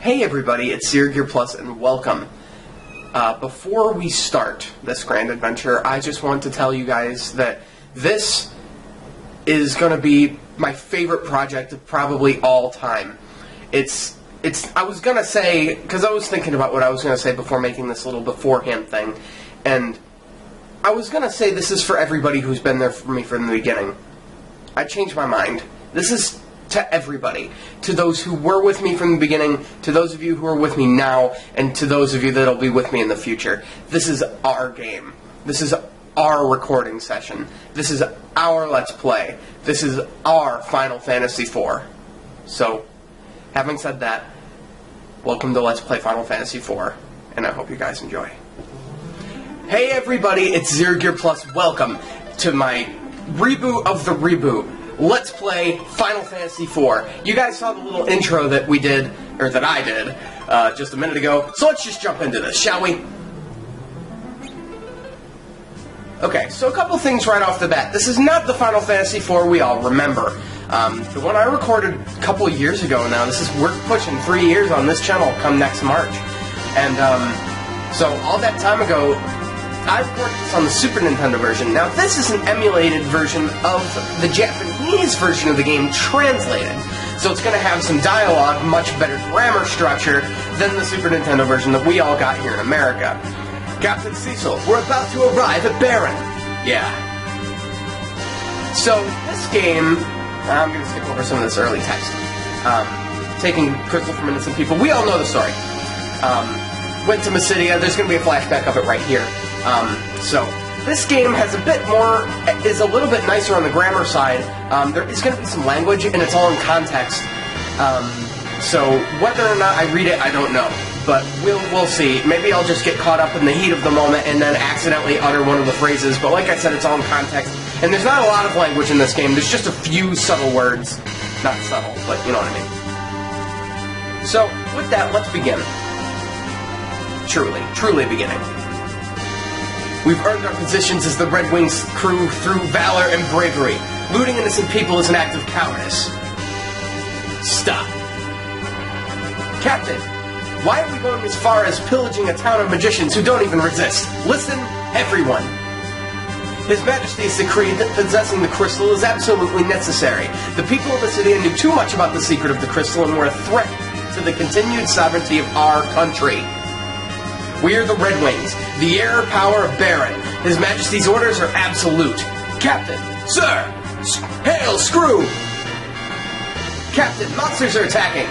Hey everybody, it's Zero Gear Plus and welcome. Before we start this grand adventure, I just want to tell you guys that this is going to be my favorite project of probably all time. I was going to say, because I was thinking about what I was going to say before making this little beforehand thing, and I was going to say this is for everybody who's been there for me from the beginning. I changed my mind. This is to everybody. To those who were with me from the beginning, to those of you who are with me now, and to those of you that'll be with me in the future. This is our game. This is our recording session. This is our Let's Play. This is our Final Fantasy IV. So, having said that, welcome to Let's Play Final Fantasy IV, and I hope you guys enjoy. Hey everybody, it's Zero Gear Plus. Welcome to my reboot of the reboot. Let's Play Final Fantasy IV. You guys saw the little intro that we did, or that I did, just a minute ago. So let's just jump into this, shall we? Okay, so a couple things right off the bat. This is not the Final Fantasy IV we all remember. The one I recorded a couple of years ago now. We're pushing 3 years on this channel come next March. And, so all that time ago, I recorded this on the Super Nintendo version. Now, this is an emulated version of the Japanese version of the game translated. So it's going to have some dialogue, much better grammar structure than the Super Nintendo version that we all got here in America. Captain Cecil, we're about to arrive at Baron. Yeah. So, this game, I'm going to skip over some of this early text. Taking crystal from innocent people. We all know the story. Went to Mysidia. There's going to be a flashback of it right here. So, this game has is a little bit nicer on the grammar side. There is going to be some language, and it's all in context. So, whether or not I read it, I don't know. But we'll see. Maybe I'll just get caught up in the heat of the moment and then accidentally utter one of the phrases. But like I said, it's all in context. And there's not a lot of language in this game. There's just a few subtle words. Not subtle, but you know what I mean. So, with that, let's begin. Truly beginning. We've earned our positions as the Red Wings crew through valor and bravery. Looting innocent people is an act of cowardice. Stop. Captain, why are we going as far as pillaging a town of magicians who don't even resist? Listen, everyone. His Majesty's decree that possessing the crystal is absolutely necessary. The people of the city knew too much about the secret of the crystal and were a threat to the continued sovereignty of our country. We are the Red Wings, the heir power of Baron. His Majesty's orders are absolute. Captain! Sir! Hail, Screw! Captain, monsters are attacking.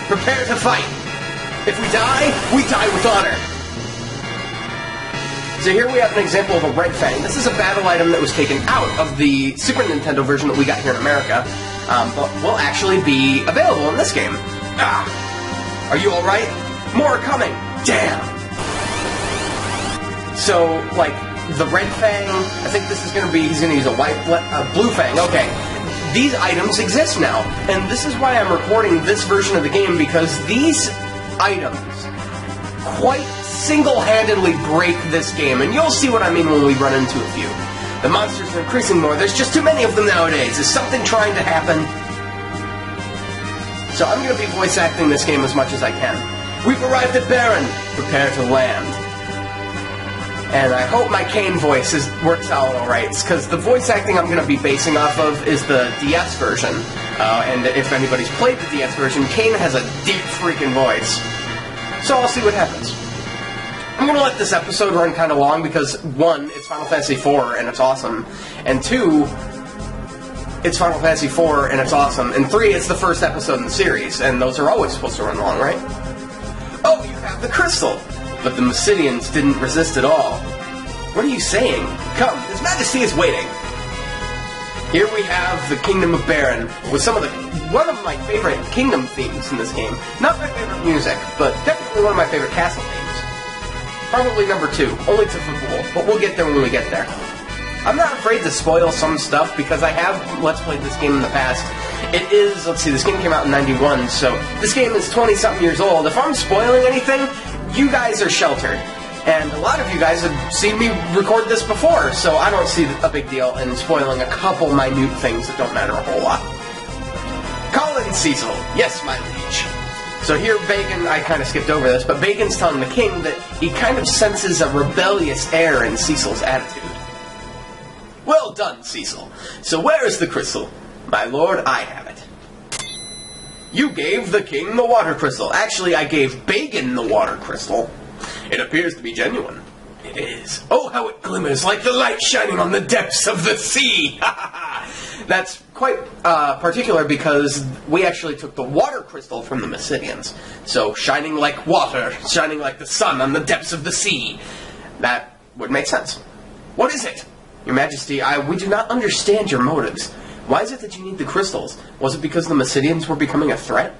Prepare to fight. If we die with honor. So here we have an example of a Red Fang. This is a battle item that was taken out of the Super Nintendo version that we got here in America, but will actually be available in this game. Are you alright? More are coming! Damn! So, like, the Red Fang, I think this is going to be, he's going to use a Blue Fang, okay. These items exist now, and this is why I'm recording this version of the game, because these items quite single-handedly break this game, and you'll see what I mean when we run into a few. The monsters are increasing more, there's just too many of them nowadays. Is something trying to happen? So I'm going to be voice acting this game as much as I can. We've arrived at Baron. Prepare to land. And I hope my Kane voice works out alright, because the voice acting I'm going to be basing off of is the DS version. And if anybody's played the DS version, Kane has a deep freaking voice. So I'll see what happens. I'm going to let this episode run kind of long because, one, it's Final Fantasy IV and it's awesome. And two, it's Final Fantasy IV and it's awesome. And three, it's the first episode in the series, and those are always supposed to run long, right? Oh, you have the crystal! But the Mysidians didn't resist at all. What are you saying? Come, His Majesty is waiting! Here we have the Kingdom of Baron, with one of my favorite kingdom themes in this game. Not my favorite music, but definitely one of my favorite castle themes. Probably number 2, only to Fabul, but we'll get there when we get there. I'm not afraid to spoil some stuff, because I have Let's Played this game in the past. It is, let's see, this game came out in 91, so this game is 20-something years old. If I'm spoiling anything, you guys are sheltered. And a lot of you guys have seen me record this before, so I don't see a big deal in spoiling a couple minute things that don't matter a whole lot. Call in Cecil. Yes, my liege. So So here, Bacon, I kind of skipped over this, but Bacon's telling the king that he kind of senses a rebellious air in Cecil's attitude. Well done, Cecil. So where is the crystal? My lord, I have it. You gave the king the water crystal. Actually, I gave Bacon the water crystal. It appears to be genuine. It is. Oh, how it glimmers like the light shining on the depths of the sea! That's quite particular because we actually took the water crystal from the Mysidians. So, shining like water, shining like the sun on the depths of the sea. That would make sense. What is it? Your Majesty, we do not understand your motives. Why is it that you need the crystals? Was it because the Mysidians were becoming a threat?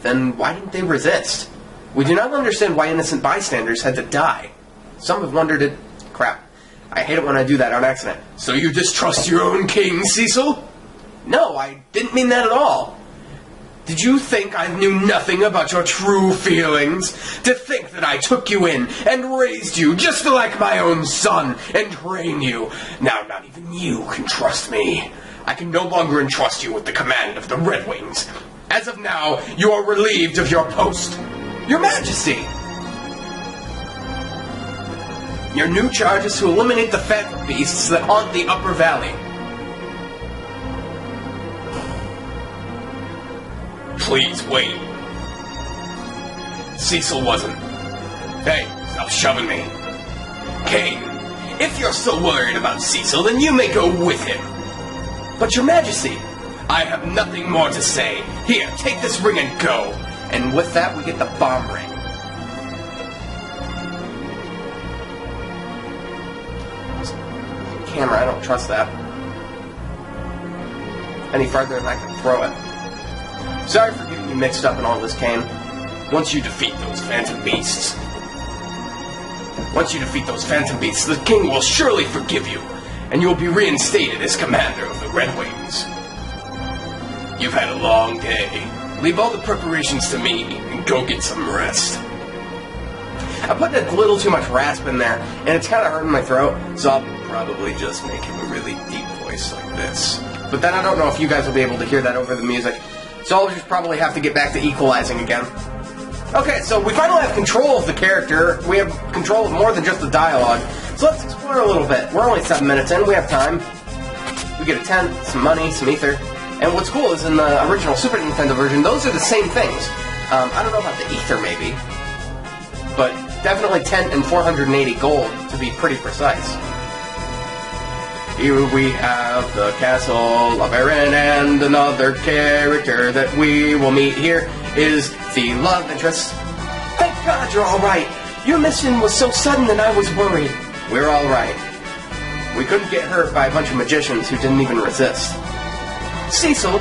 Then why didn't they resist? We do not understand why innocent bystanders had to die. Some have wondered it... Crap. I hate it when I do that on accident. So you distrust your own king, Cecil? No, I didn't mean that at all. Did you think I knew nothing about your true feelings? To think that I took you in and raised you just like my own son and trained you? Now not even you can trust me. I can no longer entrust you with the command of the Red Wings. As of now, you are relieved of your post. Your Majesty! Your new charge is to eliminate the phantom beasts that haunt the Upper Valley. Please, wait. Cecil wasn't. Hey, stop shoving me. Kane, if you're so worried about Cecil, then you may go with him. But Your Majesty, I have nothing more to say. Here, take this ring and go. And with that, we get the bomb ring. Camera, I don't trust that. Any farther and I can throw it. Sorry for getting you mixed up in all this, Kane. Once you defeat those phantom beasts, the king will surely forgive you, and you will be reinstated as commander of the Red Wings. You've had a long day. Leave all the preparations to me, and go get some rest. I put a little too much rasp in there, and it's kind of hurting my throat, so I'll probably just make him a really deep voice like this. But then I don't know if you guys will be able to hear that over the music, so I'll just probably have to get back to equalizing again. Okay, so we finally have control of the character. We have control of more than just the dialogue. So let's explore a little bit. We're only 7 minutes in. We have time. We get a tent, some money, some ether. And what's cool is in the original Super Nintendo version, those are the same things. I don't know about the ether, maybe. But definitely 10 and 480 gold, to be pretty precise. Here we have the castle of Erin, and another character that we will meet here is the love interest. Thank God you're alright. Your mission was so sudden and I was worried. We're alright. We couldn't get hurt by a bunch of magicians who didn't even resist. Cecil,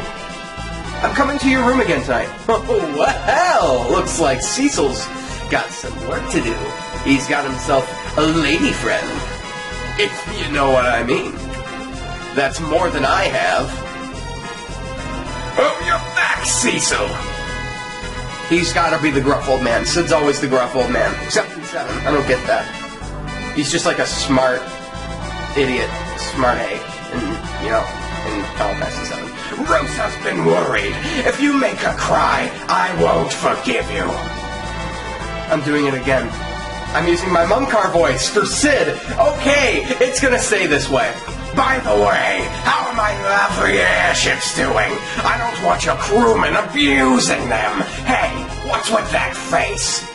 I'm coming to your room again tonight. Oh, well, looks like Cecil's got some work to do. He's got himself a lady friend. If you know what I mean. That's more than I have. Oh, you're back, Cecil! He's gotta be the gruff old man. Sid's always the gruff old man. Except in 7. I don't get that. He's just like a smart idiot. Smart A. And, you know, in Final Fantasy 7. Rosa's been worried. If you make her cry, I won't forgive you. I'm doing it again. I'm using my Mumcar voice for Sid. Okay, it's gonna stay this way. By the way, how are my lovely airships doing? I don't want your crewmen abusing them. Hey, what's with that face?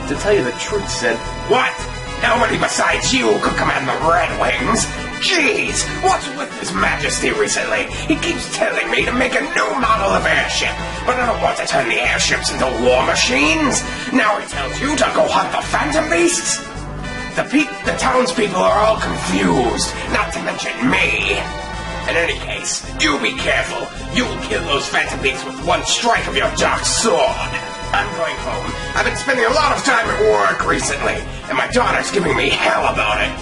To tell you the truth, Sid. What? Nobody besides you could command the Red Wings? Jeez, what's with His Majesty recently? He keeps telling me to make a new model of airship, but I don't want to turn the airships into war machines. Now he tells you to go hunt the phantom beasts? The townspeople are all confused, not to mention me. In any case, you be careful. You'll kill those phantom beasts with one strike of your dark sword. I'm going home. I've been spending a lot of time at work recently, and my daughter's giving me hell about it.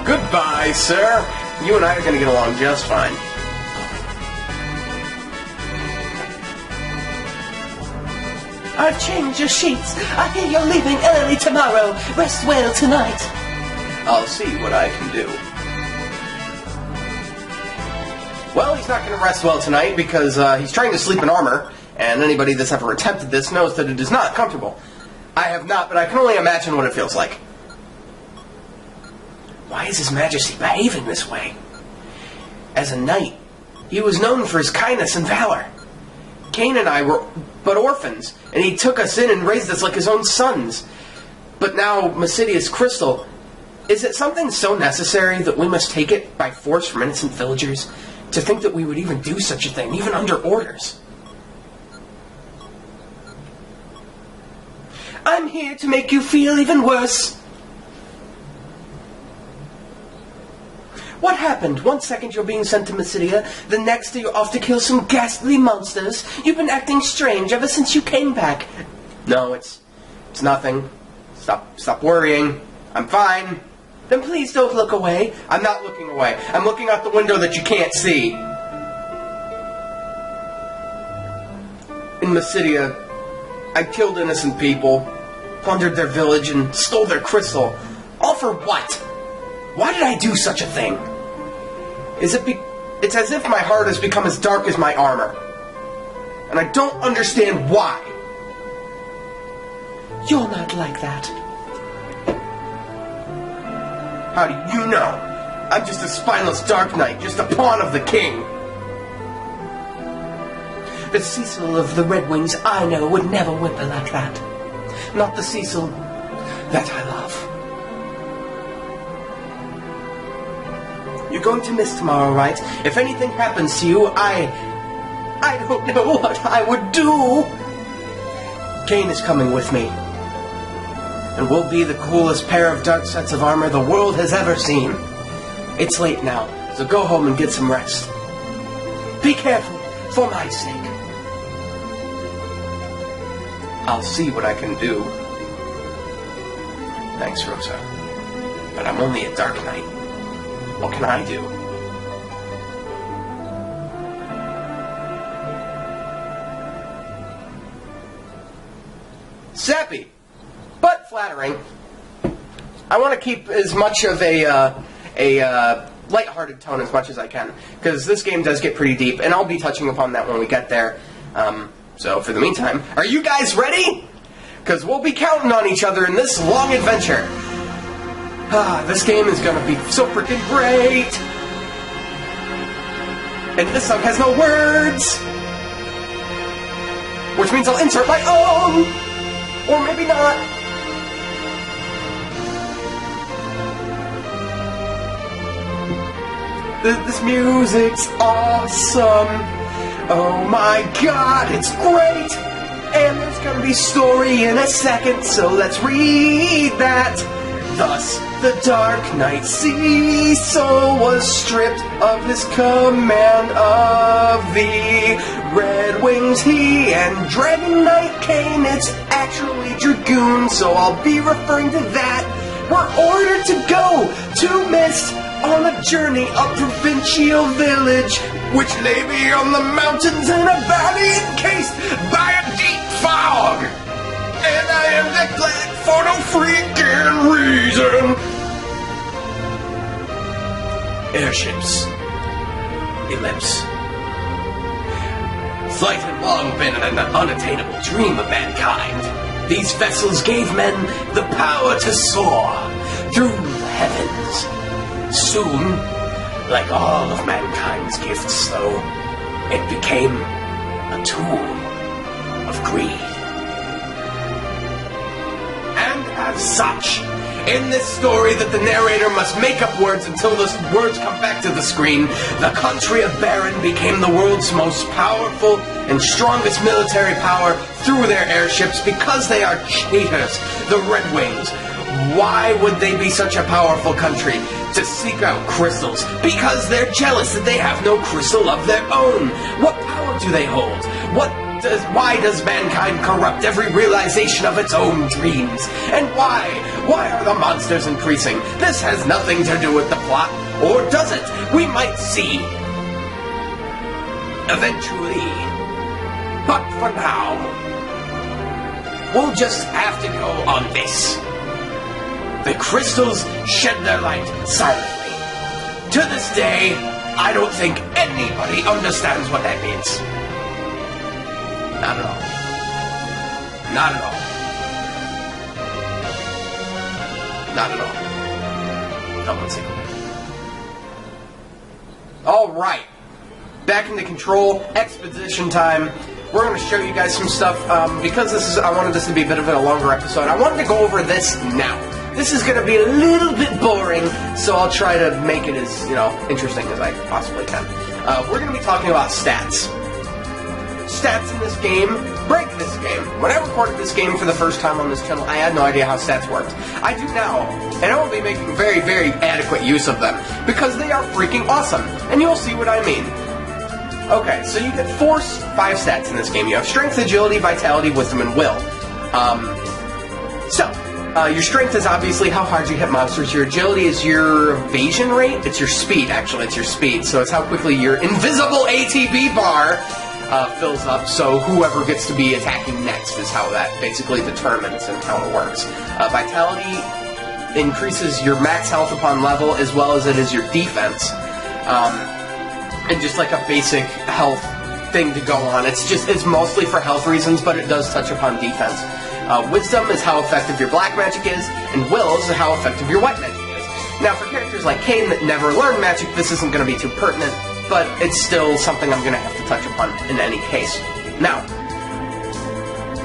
Goodbye, sir. You and I are going to get along just fine. I've changed your sheets. I hear you're leaving early tomorrow. Rest well tonight. I'll see what I can do. Well, he's not going to rest well tonight because he's trying to sleep in armor, And anybody that's ever attempted this knows that it is not comfortable. I have not, but I can only imagine what it feels like. Why is His Majesty behaving this way? As a knight, he was known for his kindness and valor. Cain and I were but orphans, and he took us in and raised us like his own sons. But now, Mysidius Crystal, is it something so necessary that we must take it by force from innocent villagers? To think that we would even do such a thing, even under orders? I'm here to make you feel even worse. What happened? 1 second you're being sent to Mysidia, the next you're off to kill some ghastly monsters. You've been acting strange ever since you came back. No, it's nothing. Stop worrying. I'm fine. Then please don't look away. I'm not looking away. I'm looking out the window that you can't see. In Mysidia, I killed innocent people, plundered their village, and stole their crystal. All for what? Why did I do such a thing? It's as if my heart has become as dark as my armor. And I don't understand why. You're not like that. How do you know? I'm just a spineless dark knight, just a pawn of the king. The Cecil of the Red Wings I know would never whimper like that. Not the Cecil that I love. You're going to miss tomorrow, right? If anything happens to you, I don't know what I would do. Cain is coming with me. And we'll be the coolest pair of dark sets of armor the world has ever seen. It's late now, so go home and get some rest. Be careful, for my sake. I'll see what I can do. Thanks, Rosa. But I'm only a dark knight. What can I do? Sappy, but flattering. I want to keep as much of a lighthearted tone as much as I can, because this game does get pretty deep, and I'll be touching upon that when we get there. So for the meantime, are you guys ready? Because we'll be counting on each other in this long adventure. This game is going to be so freaking great. And this song has no words. Which means I'll insert my own. Or maybe not. This music's awesome. Oh my god, it's great. And there's gonna be story in a second, so let's read that. Thus, the Dark Knight Cecil was stripped of his command of the Red Wings. He and Dragon Knight Cain, it's actually Dragoon, so I'll be referring to that. We're ordered to go to Mist on a journey, a provincial village, which lay beyond the mountains in a valley encased by a deep fog. And I am neglected for no freaking reason. Airships. Ellipse. Flight had long been an unattainable dream of mankind. These vessels gave men the power to soar through the heavens. Soon, like all of mankind's gifts, though, it became a tool of greed. And as such, in this story that the narrator must make up words until those words come back to the screen, the country of Baron became the world's most powerful and strongest military power through their airships because they are cheaters, the Red Wings. Why would they be such a powerful country? To seek out crystals. Because they're jealous that they have no crystal of their own. What power do they hold? Why does mankind corrupt every realization of its own dreams? And why? Why are the monsters increasing? This has nothing to do with the plot. Or does it? We might see. Eventually. But for now, we'll just have to go on this. The crystals shed their light silently. To this day, I don't think anybody understands what that means. Not at all. Not at all. Not at all. Come on, single. Alright. Back into control. Exposition time. We're going to show you guys some stuff. Because I wanted this to be a bit of a longer episode, I wanted to go over this now. This is going to be a little bit boring, so I'll try to make it as, interesting as I possibly can. We're going to be talking about stats. Stats in this game break this game. When I recorded this game for the first time on this channel, I had no idea how stats worked. I do now, and I will be making very, very adequate use of them, because they are freaking awesome, and you'll see what I mean. Okay, so you get 5 stats in this game. You have Strength, Agility, Vitality, Wisdom, and Will. Your Strength is obviously how hard you hit monsters. Your Agility is your evasion rate. It's your speed, actually. It's your speed. So it's how quickly your invisible ATB bar fills up. So whoever gets to be attacking next is how that basically determines and how it works. Vitality increases your max health upon level, as well as it is your defense. And just like a basic health thing to go on. It's mostly for health reasons, but it does touch upon defense. Wisdom is how effective your black magic is, and Will is how effective your white magic is. Now, for characters like Kain that never learned magic, this isn't going to be too pertinent, but it's still something I'm going to have to touch upon in any case. Now,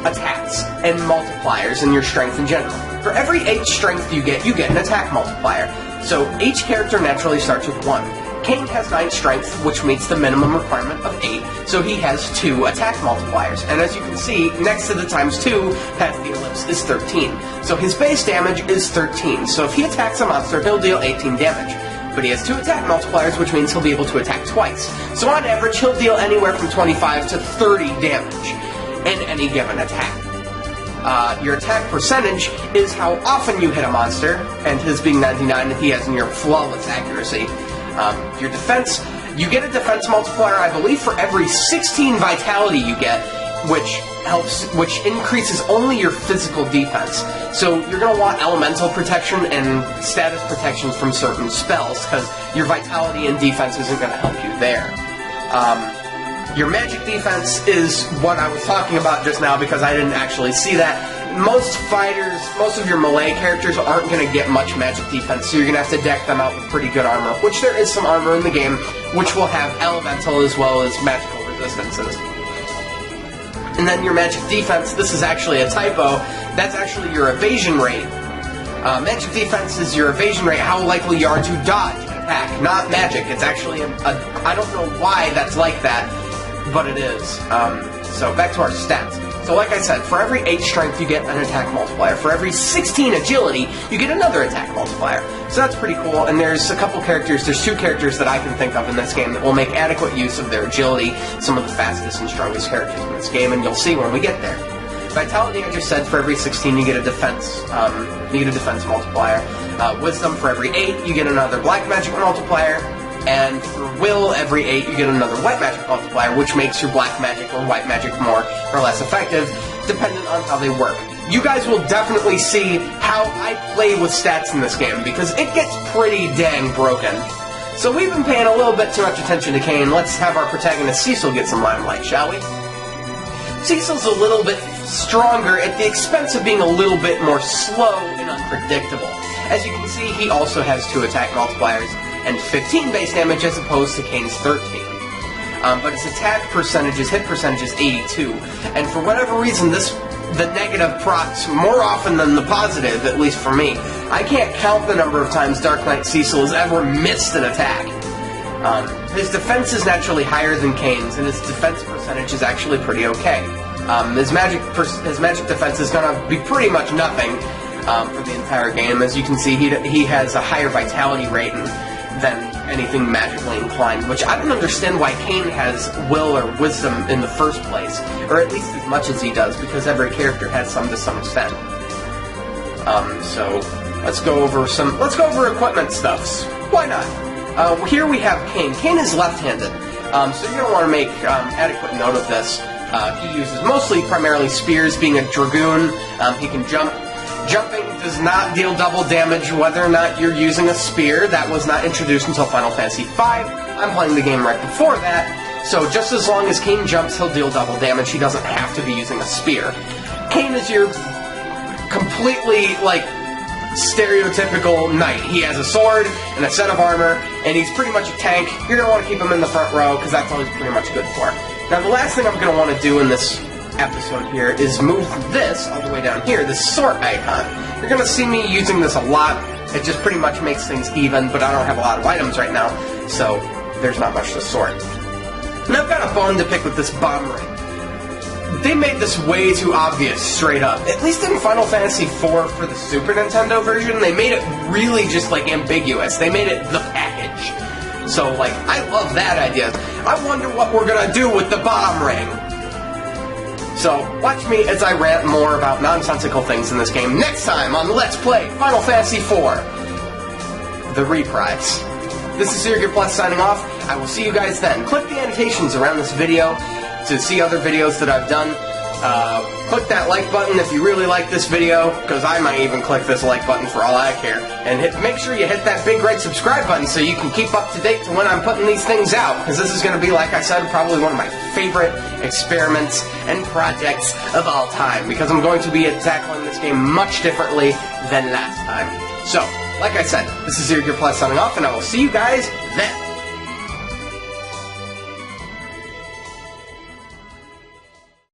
attacks and multipliers in your strength in general. For every 8 strength you get an attack multiplier. So each character naturally starts with 1. Kain has 9 strength, which meets the minimum requirement of 8, so he has 2 attack multipliers. And as you can see, next to the times 2, past the ellipse, is 13. So his base damage is 13. So if he attacks a monster, he'll deal 18 damage. But he has 2 attack multipliers, which means he'll be able to attack twice. So on average, he'll deal anywhere from 25 to 30 damage in any given attack. Your attack percentage is how often you hit a monster, and his being 99, he has near flawless accuracy. Your defense, you get a defense multiplier, I believe, for every 16 vitality you get, which increases only your physical defense. So you're going to want elemental protection and status protections from certain spells, because your vitality and defense isn't going to help you there. Your magic defense is what I was talking about just now, because I didn't actually see that. Most fighters, most of your melee characters aren't going to get much magic defense, so you're going to have to deck them out with pretty good armor, which there is some armor in the game, which will have elemental as well as magical resistances. And then your magic defense, this is actually a typo, that's actually your evasion rate. Magic defense is your evasion rate, how likely you are to dodge an attack, not magic. It's actually I don't know why that's like that, but it is. So back to our stats. So like I said, for every 8 strength you get an attack multiplier. For every 16 agility, you get another attack multiplier. So that's pretty cool, and there's a couple characters, there's 2 characters that I can think of in this game that will make adequate use of their agility, some of the fastest and strongest characters in this game, and you'll see when we get there. Vitality, I just said, for every 16 you get a defense, multiplier. Wisdom, for every 8 you get another black magic multiplier. And for Will, every 8 you get another white magic multiplier, which makes your black magic or white magic more or less effective, dependent on how they work. You guys will definitely see how I play with stats in this game, because it gets pretty dang broken. So we've been paying a little bit too much attention to Kain. Let's have our protagonist Cecil get some limelight, shall we? Cecil's a little bit stronger at the expense of being a little bit more slow and unpredictable. As you can see, he also has 2 attack multipliers and 15 base damage as opposed to Kain's 13. But his attack percentage, his hit percentage is 82. And for whatever reason, the negative procs more often than the positive, at least for me. I can't count the number of times Dark Knight Cecil has ever missed an attack. His defense is naturally higher than Kain's, and his defense percentage is actually pretty okay. His magic defense is going to be pretty much nothing for the entire game. As you can see, he has a higher vitality rate than anything magically inclined, which I don't understand why Kain has will or wisdom in the first place, or at least as much as he does, because every character has some to some extent. So let's go over equipment stuffs. Why not? Here we have Kain. Kain is left-handed, so you're going to want to make adequate note of this. He uses primarily spears. Being a dragoon, he can jump. Jumping does not deal double damage whether or not you're using a spear. That was not introduced until Final Fantasy V. I'm playing the game right before that, So just as long as Kain jumps, he'll deal double damage. He doesn't have to be using a spear. Kain is your completely, like, stereotypical knight. He has a sword and a set of armor, and he's pretty much a tank. You're going to want to keep him in the front row, because that's all he's pretty much good for. Now, the last thing I'm going to want to do in this episode here is move this all the way down here, this sort icon. You're going to see me using this a lot. It just pretty much makes things even, but I don't have a lot of items right now, so there's not much to sort. And I've got a bone to pick with this bomb ring. They made this way too obvious, straight up. At least in Final Fantasy IV for the Super Nintendo version, they made it really just, like, ambiguous. They made it the package. So, like, I love that idea. I wonder what we're gonna do with the bomb ring. So, watch me as I rant more about nonsensical things in this game next time on Let's Play Final Fantasy IV, The Reprise. This is Zero Gear Plus signing off. I will see you guys then. Click the annotations around this video to see other videos that I've done. Click that like button if you really like this video, because I might even click this like button for all I care. And make sure you hit that big red subscribe button so you can keep up to date to when I'm putting these things out, because this is going to be, like I said, probably one of my favorite experiments and projects of all time, because I'm going to be tackling this game much differently than last time. So, like I said, this is Zero Gear Plus signing off, and I will see you guys then.